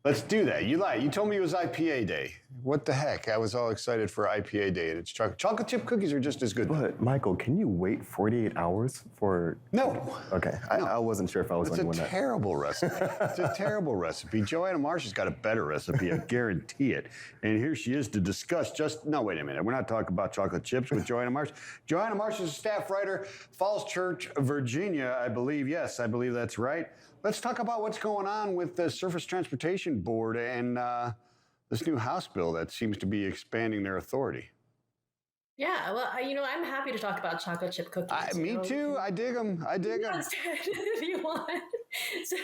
Let's do that. You lied. You told me it was IPA day. What the heck? I was all excited for IPA day, and it's chocolate chip cookies are just as good. But Michael, can you wait 48 hours for? No. Okay, no. I wasn't sure if I was the only one. It's a terrible recipe. It's a terrible recipe. Joanna Marsh has got a better recipe. I guarantee it. And here she is to discuss. No, wait a minute. We're not talking about chocolate chips with Joanna Marsh. Joanna Marsh is a staff writer, Falls Church, Virginia, I believe. Yes, I believe that's right. Let's talk about what's going on with the Surface Transportation Board and this new House bill that seems to be expanding their authority. Yeah, well, I'm happy to talk about chocolate chip cookies. Me too. I dig them. If you want. So,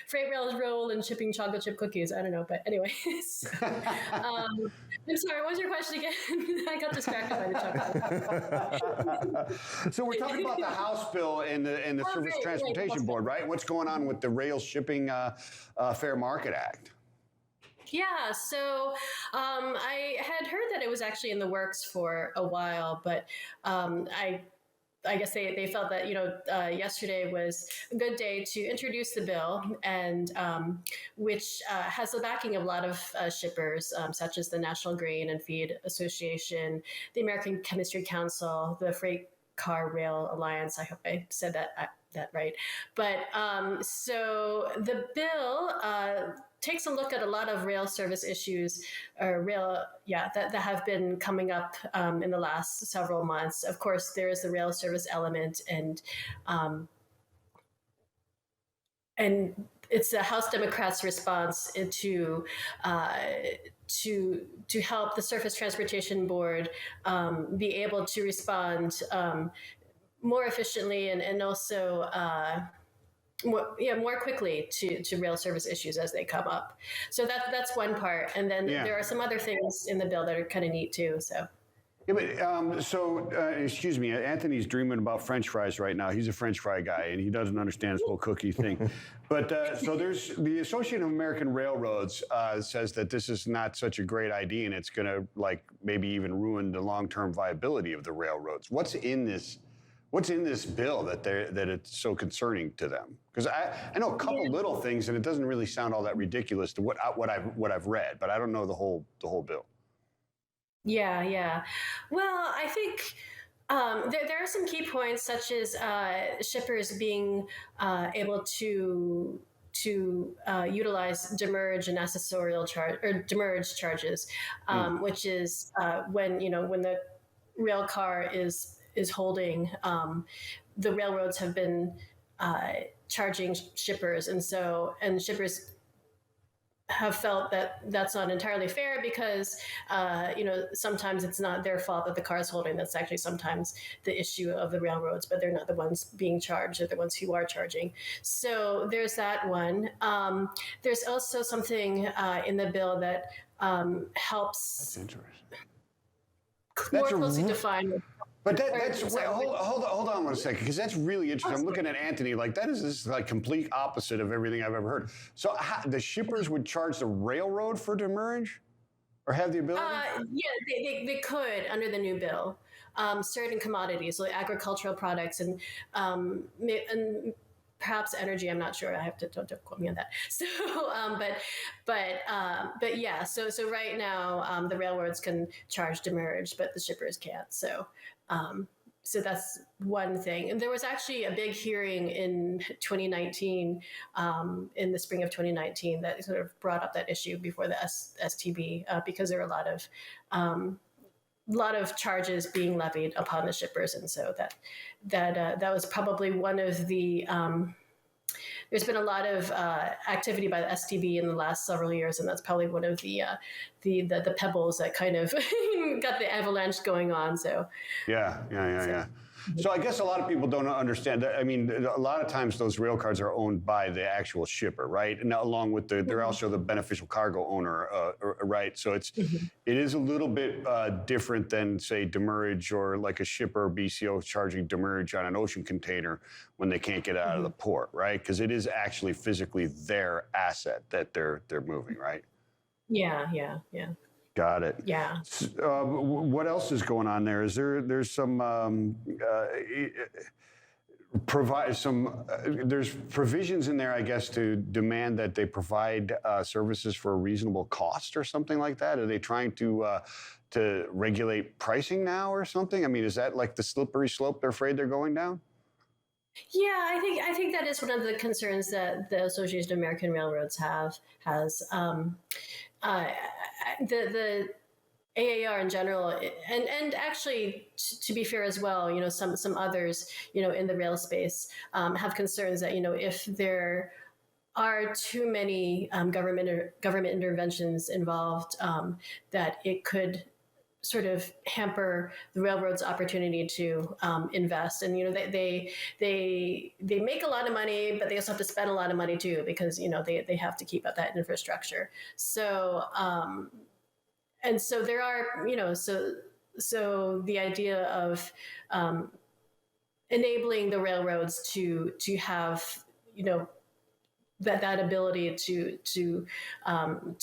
freight rails roll and shipping chocolate chip cookies. I don't know, but anyways. I'm sorry, what was your question again? I got distracted by the chocolate. So we're talking about the House bill and the Surface Transportation Board, right? What's going on with the Rail Shipping Fair Market Act? Yeah, so I had heard that it was actually in the works for a while, but I guess they felt that yesterday was a good day to introduce the bill, and which has the backing of a lot of shippers, such as the National Grain and Feed Association, the American Chemistry Council, the Freight Car Rail Alliance. I hope I said that right. But so the bill takes a look at a lot of rail service issues, that have been coming up in the last several months. Of course, there is the rail service element, and it's the House Democrats' response to help the Surface Transportation Board be able to respond more efficiently and also more quickly to rail service issues as they come up. So that's one part, and then there are some other things in the bill that are kind of neat too. So. Yeah, but excuse me, Anthony's dreaming about French fries right now. He's a French fry guy, and he doesn't understand this whole cookie thing. But so there's the Association of American Railroads says that this is not such a great idea, and it's going to maybe even ruin the long-term viability of the railroads. What's in this bill that it's so concerning to them? Because I know a couple little things, and it doesn't really sound all that ridiculous to what I've read, but I don't know the whole bill. Yeah. Well, I think there are some key points, such as shippers being able to utilize demurrage and accessorial charge or demurrage charges, which is when the rail car is holding. The railroads have been charging shippers, and shippers have felt that that's not entirely fair because, sometimes it's not their fault that the car is holding. That's actually sometimes the issue of the railroads, but they're not the ones being charged. They're the ones who are charging. So there's that one. There's also something in the bill that helps. That's interesting. More closely define. But hold on one second, because that's really interesting. I'm looking at Anthony that is this complete opposite of everything I've ever heard. So the shippers would charge the railroad for demurrage, or have the ability? They could under the new bill. Certain commodities, like agricultural products and perhaps energy. I'm not sure. I have to don't quote me on that. So, but yeah. So right now, the railroads can charge demurrage, but the shippers can't. So that's one thing. And there was actually a big hearing in 2019, in the spring of 2019, that sort of brought up that issue before the STB, because there were a lot of charges being levied upon the shippers, and so that was probably one of the. There's been a lot of activity by the STB in the last several years, and that's probably one of the pebbles that kind of got the avalanche going on. So yeah. So I guess a lot of people don't understand that. I mean, a lot of times those rail cars are owned by the actual shipper, right? And along with they're also the beneficial cargo owner, right? So it is a little bit different than, say, demurrage, or like a shipper or BCO charging demurrage on an ocean container when they can't get out of the port, right? Because it is actually physically their asset that they're moving, right? Yeah. Got it. Yeah. What else is going on there? There's some provide some, there's provisions in there, I guess, to demand that they provide services for a reasonable cost or something like that. Are they trying to regulate pricing now or something? I mean, is that like the slippery slope they're afraid they're going down? Yeah, I think that is one of the concerns that the Association of American Railroads has uh, the AAR in general, and actually, to be fair as well, some others, in the rail space, have concerns that if there are too many government interventions involved, that it could sort of hamper the railroad's opportunity to invest. And they make a lot of money, but they also have to spend a lot of money too, because they have to keep up that infrastructure. So and so there are, so the idea of enabling the railroads to have, that ability to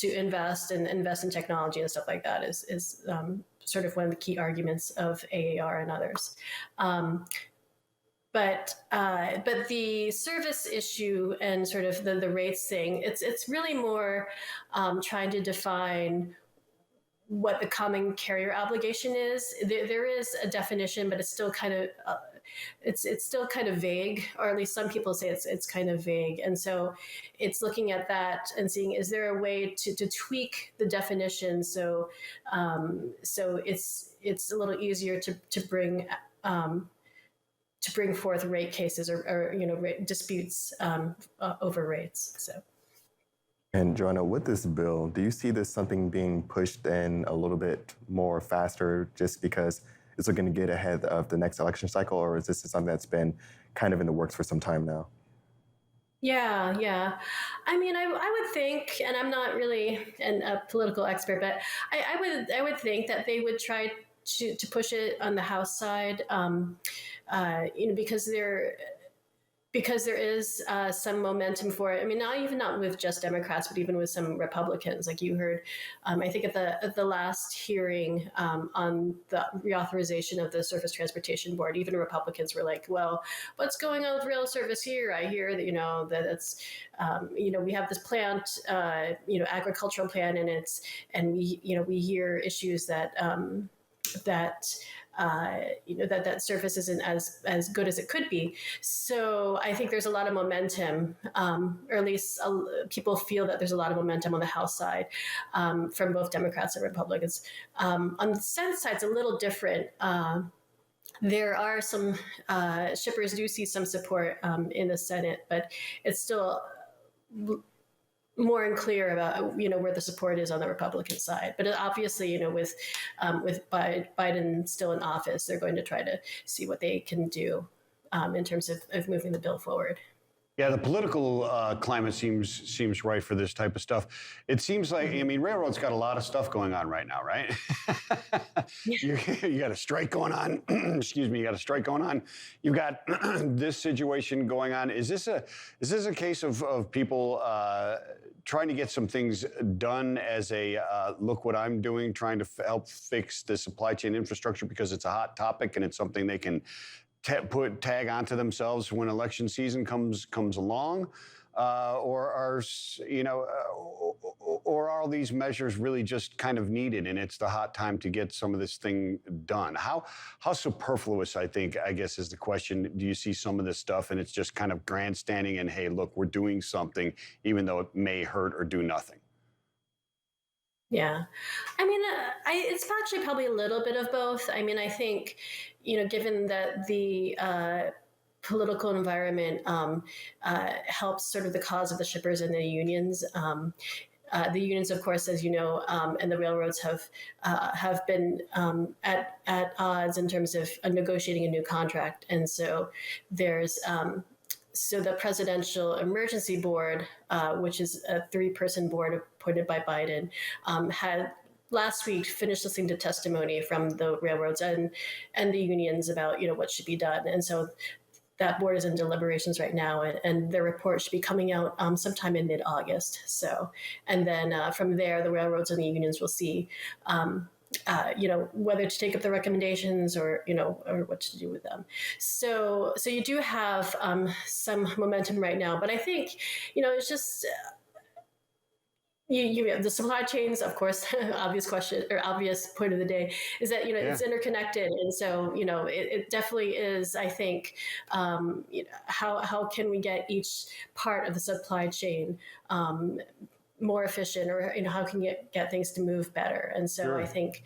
invest and invest in technology and stuff like that is sort of one of the key arguments of AAR and others. But the service issue and sort of the rates thing, it's really more trying to define what the common carrier obligation is. There is a definition, but it's still kind of it's still kind of vague, or at least some people say it's kind of vague. And so it's looking at that and seeing, is there a way to tweak the definition so it's a little easier to bring forth rate cases or disputes over rates. So. And Joanna, with this bill, do you see this something being pushed in a little bit more faster just because it's looking to get ahead of the next election cycle, or is this something that's been kind of in the works for some time now? Yeah. I mean, I would think, and I'm not really a political expert, but I would think that they would try to push it on the House side, because there is some momentum for it. I mean, not with just Democrats, but even with some Republicans. Like you heard, I think at the last hearing on the reauthorization of the Surface Transportation Board, even Republicans were like, "Well, what's going on with rail service here? I hear that that it's we have this plant, agricultural plant, and we hear issues that." That surface isn't as good as it could be. So I think there's a lot of momentum, or at least people feel that there's a lot of momentum on the House side from both Democrats and Republicans. On the Senate side, it's a little different. There are some shippers do see some support in the Senate, but it's still more unclear about where the support is on the Republican side. But obviously, with Biden still in office, they're going to try to see what they can do in terms of moving the bill forward. Yeah, the political climate seems right for this type of stuff. It seems like, I mean, railroads got a lot of stuff going on right now, right? you got a strike going on. Excuse me, you got a strike going on. You've got this situation going on. Is this a case of people trying to get some things done as a look what I'm doing, trying to help fix the supply chain infrastructure because it's a hot topic and it's something they can tag onto themselves when election season comes along, or are all these measures really just kind of needed, and it's the hot time to get some of this thing done? How superfluous, I guess, is the question. Do you see some of this stuff and it's just kind of grandstanding and, hey, look, we're doing something, even though it may hurt or do nothing? Yeah, I mean, it's actually probably a little bit of both. I mean, I think, given that the political environment helps sort of the cause of the shippers and the unions. The unions, of course, as you know, and the railroads have been at odds in terms of negotiating a new contract, and so there's. So the Presidential Emergency Board, which is a 3-person board appointed by Biden, had last week finished listening to testimony from the railroads and the unions about what should be done, and so that board is in deliberations right now, and their report should be coming out sometime in mid-August. So, and then from there, the railroads and the unions will see whether to take up the recommendations or or what to do with them. So you do have some momentum right now, but I think it's just the supply chains, of course. Obvious question or obvious point of the day is that Yeah. it's interconnected, and so it definitely is. I think how can we get each part of the supply chain more efficient, or how can you get things to move better? And so I Sure. think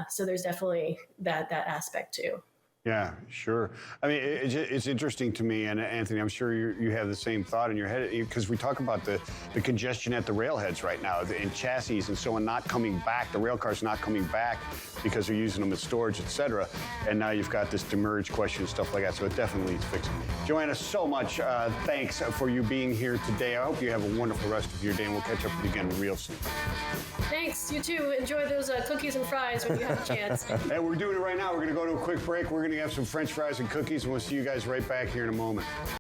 so there's definitely that aspect too. Yeah, sure. I mean, it's interesting to me, and Anthony, I'm sure you have the same thought in your head, because we talk about the congestion at the railheads right now, in chassis and so on, not coming back, the rail cars not coming back because they're using them as storage, et cetera. And now you've got this demurrage question and stuff like that, so it definitely needs fixing. Joanna, so much thanks for you being here today. I hope you have a wonderful rest of your day, and we'll catch up with you again real soon. Thanks. You too. Enjoy those cookies and fries when you have a chance. And we're doing it right now. We're going to go to a quick break. We're going to have some French fries and cookies, and we'll see you guys right back here in a moment.